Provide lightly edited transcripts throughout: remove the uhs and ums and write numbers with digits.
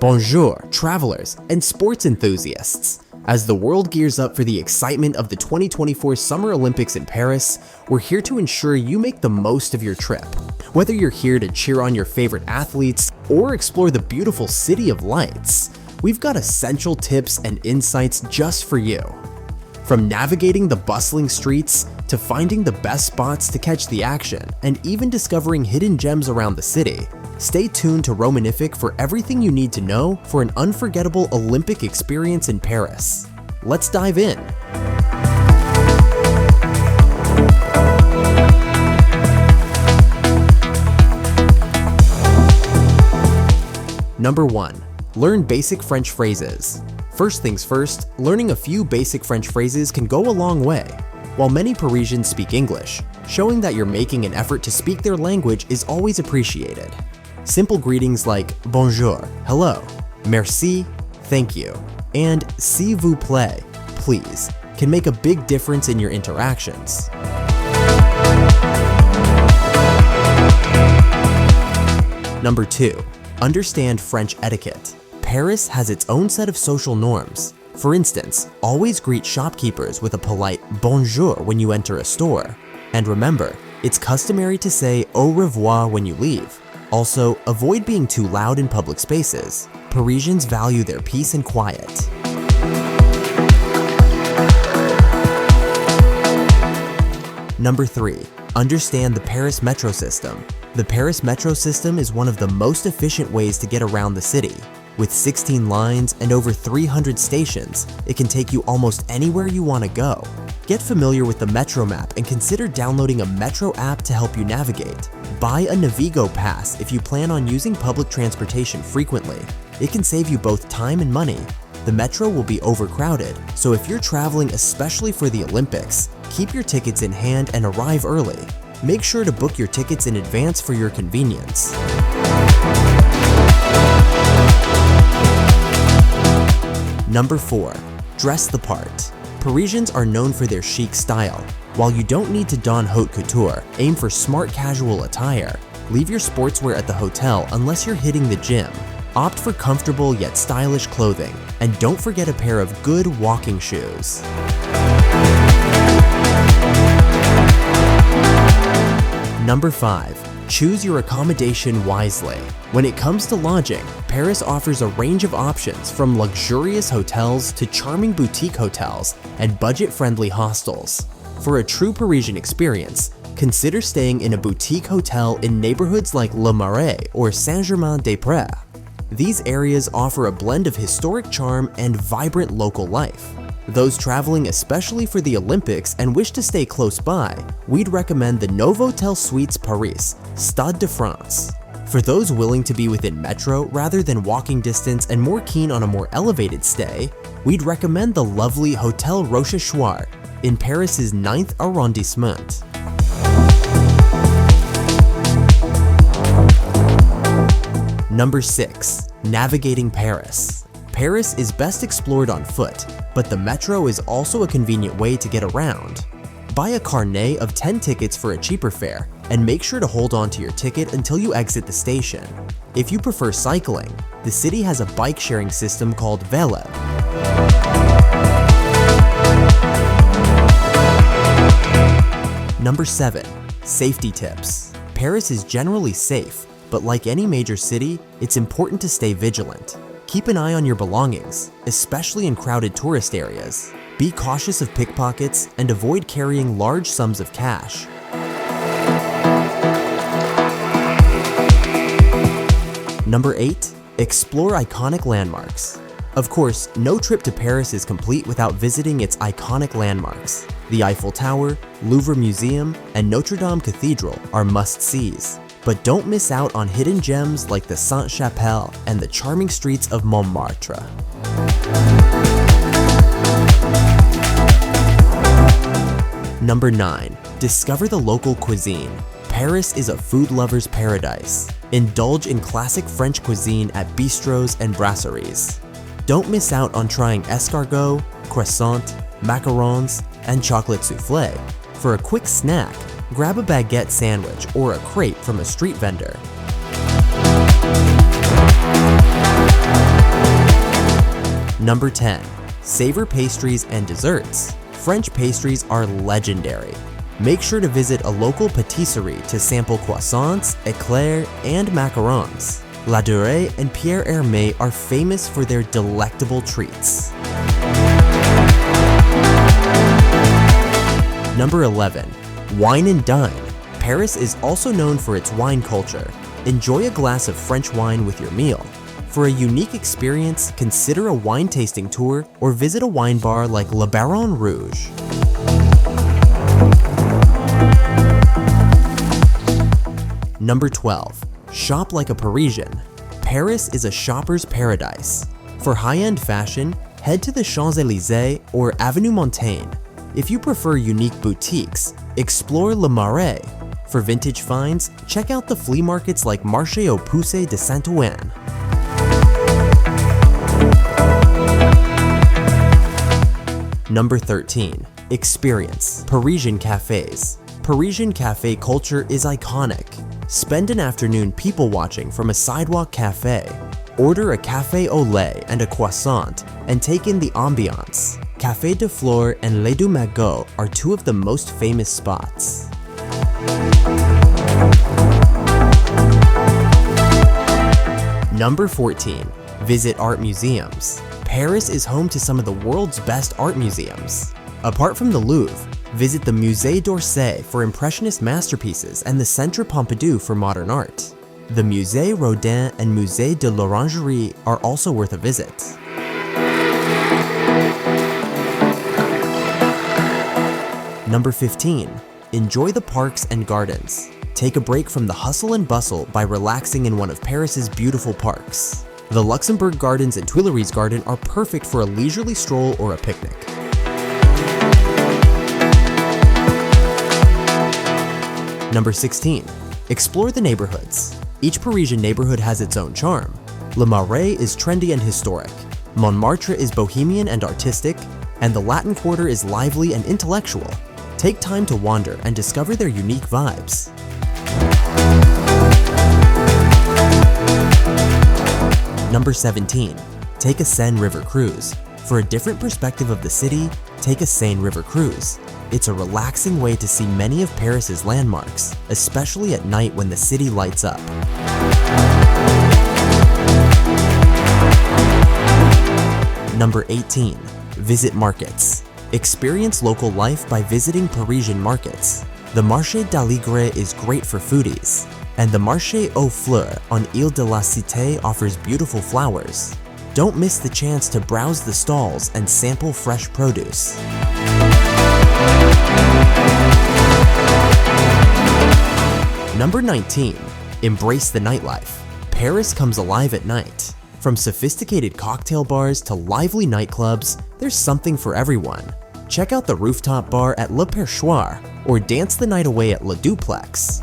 Bonjour, travelers and sports enthusiasts. As the world gears up for the excitement of the 2024 Summer Olympics in Paris, we're here to ensure you make the most of your trip. Whether you're here to cheer on your favorite athletes or explore the beautiful City of Lights, we've got essential tips and insights just for you. From navigating the bustling streets to finding the best spots to catch the action and even discovering hidden gems around the city, stay tuned to Romanific for everything you need to know for an unforgettable Olympic experience in Paris. Let's dive in. Number 1. Learn basic French phrases. First things first, learning a few basic French phrases can go a long way. While many Parisians speak English, showing that you're making an effort to speak their language is always appreciated. Simple greetings like bonjour, hello, merci, thank you, and s'il vous plaît, please, can make a big difference in your interactions. Number 2. Understand French etiquette. Paris has its own set of social norms. For instance, always greet shopkeepers with a polite bonjour when you enter a store. And remember, it's customary to say au revoir when you leave. Also, avoid being too loud in public spaces. Parisians value their peace and quiet. Number 3. Understand the Paris metro system. The Paris metro system is one of the most efficient ways to get around the city. With 16 lines and over 300 stations, it can take you almost anywhere you want to go. Get familiar with the Metro map and consider downloading a Metro app to help you navigate. Buy a Navigo pass if you plan on using public transportation frequently. It can save you both time and money. The Metro will be overcrowded, so if you're traveling especially for the Olympics, keep your tickets in hand and arrive early. Make sure to book your tickets in advance for your convenience. Number 4. Dress the part. Parisians are known for their chic style. While you don't need to don haute couture, aim for smart casual attire. Leave your sportswear at the hotel unless you're hitting the gym. Opt for comfortable yet stylish clothing, and don't forget a pair of good walking shoes. Number 5. Choose your accommodation wisely. When it comes to lodging, Paris offers a range of options from luxurious hotels to charming boutique hotels and budget-friendly hostels. For a true Parisian experience, consider staying in a boutique hotel in neighborhoods like Le Marais or Saint-Germain-des-Prés. These areas offer a blend of historic charm and vibrant local life. Those traveling especially for the Olympics and wish to stay close by, we'd recommend the Novotel Suites Paris, Stade de France. For those willing to be within metro rather than walking distance and more keen on a more elevated stay, we'd recommend the lovely Hotel Rochechouart in Paris's 9th arrondissement. Number 6. Navigating Paris. Paris is best explored on foot, but the metro is also a convenient way to get around. Buy a carnet of 10 tickets for a cheaper fare, and make sure to hold on to your ticket until you exit the station. If you prefer cycling, the city has a bike-sharing system called Vélo. Number 7. Safety tips. Paris is generally safe, but like any major city, it's important to stay vigilant. Keep an eye on your belongings, especially in crowded tourist areas. Be cautious of pickpockets and avoid carrying large sums of cash. Number 8. Explore iconic landmarks. Of course, no trip to Paris is complete without visiting its iconic landmarks. The Eiffel Tower, Louvre Museum, and Notre Dame Cathedral are must-sees. But don't miss out on hidden gems like the Sainte-Chapelle and the charming streets of Montmartre. Number 9. Discover the local cuisine. Paris is a food lover's paradise. Indulge in classic French cuisine at bistros and brasseries. Don't miss out on trying escargot, croissant, macarons, and chocolate soufflé. For a quick snack, grab a baguette sandwich or a crepe from a street vendor. Number 10. Savor pastries and desserts. French pastries are legendary. Make sure to visit a local patisserie to sample croissants, éclairs, and macarons. La Durée and Pierre Hermé are famous for their delectable treats. Number 11. Wine and dine. Paris is also known for its wine culture. Enjoy a glass of French wine with your meal. For a unique experience, consider a wine tasting tour or visit a wine bar like Le Baron Rouge. Number 12. Shop like a Parisian. Paris is a shopper's paradise. For high-end fashion, head to the Champs-Élysées or Avenue Montaigne. If you prefer unique boutiques, explore Le Marais. For vintage finds, check out the flea markets like Marché aux Puces de Saint-Ouen. Number 13. Experience. Parisian cafes. Parisian cafe culture is iconic. Spend an afternoon people watching from a sidewalk cafe. Order a café au lait and a croissant and take in the ambiance. Café de Flore and Les du Magot are two of the most famous spots. Number 14. Visit art museums. Paris is home to some of the world's best art museums. Apart from the Louvre, visit the Musée d'Orsay for Impressionist masterpieces and the Centre Pompidou for modern art. The Musée Rodin and Musée de l'Orangerie are also worth a visit. Number 15. Enjoy the parks and gardens. Take a break from the hustle and bustle by relaxing in one of Paris's beautiful parks. The Luxembourg Gardens and Tuileries Garden are perfect for a leisurely stroll or a picnic. Number 16. Explore the neighborhoods. Each Parisian neighborhood has its own charm. Le Marais is trendy and historic. Montmartre is bohemian and artistic, and the Latin Quarter is lively and intellectual. Take time to wander and discover their unique vibes. Number 17. Take a Seine River cruise. For a different perspective of the city, take a Seine River cruise. It's a relaxing way to see many of Paris's landmarks, especially at night when the city lights up. Number 18. Visit markets. Experience local life by visiting Parisian markets. The Marché d'Aligre is great for foodies, and the Marché aux Fleurs on Ile de la Cité offers beautiful flowers. Don't miss the chance to browse the stalls and sample fresh produce. Number 19. Embrace the nightlife. Paris comes alive at night. From sophisticated cocktail bars to lively nightclubs, there's something for everyone. Check out the rooftop bar at Le Perchoir or dance the night away at Le Duplex.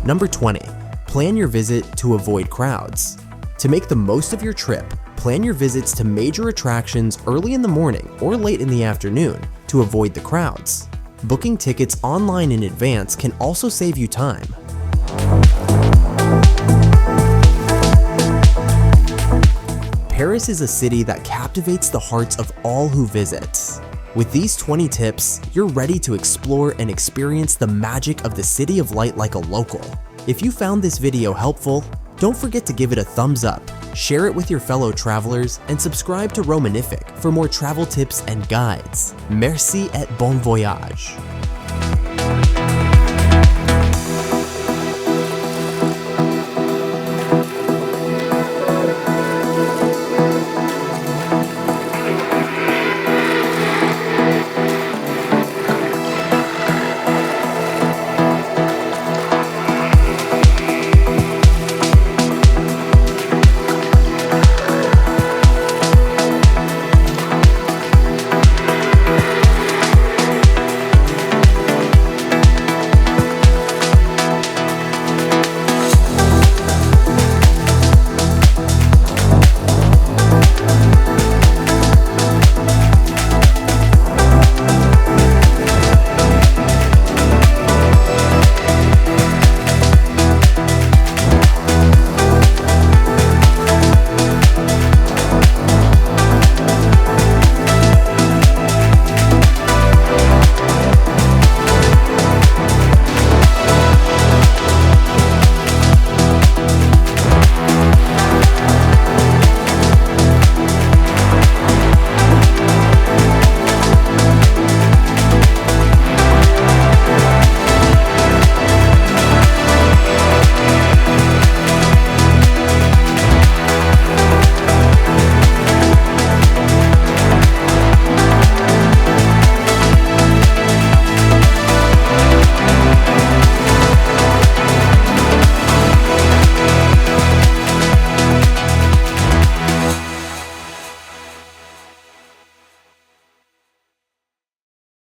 Number 20. Plan your visit to avoid crowds. To make the most of your trip, plan your visits to major attractions early in the morning or late in the afternoon to avoid the crowds. Booking tickets online in advance can also save you time. Paris is a city that captivates the hearts of all who visit. With these 20 tips, you're ready to explore and experience the magic of the City of Light like a local. If you found this video helpful, don't forget to give it a thumbs up, share it with your fellow travelers, and subscribe to Romanific for more travel tips and guides. Merci et bon voyage!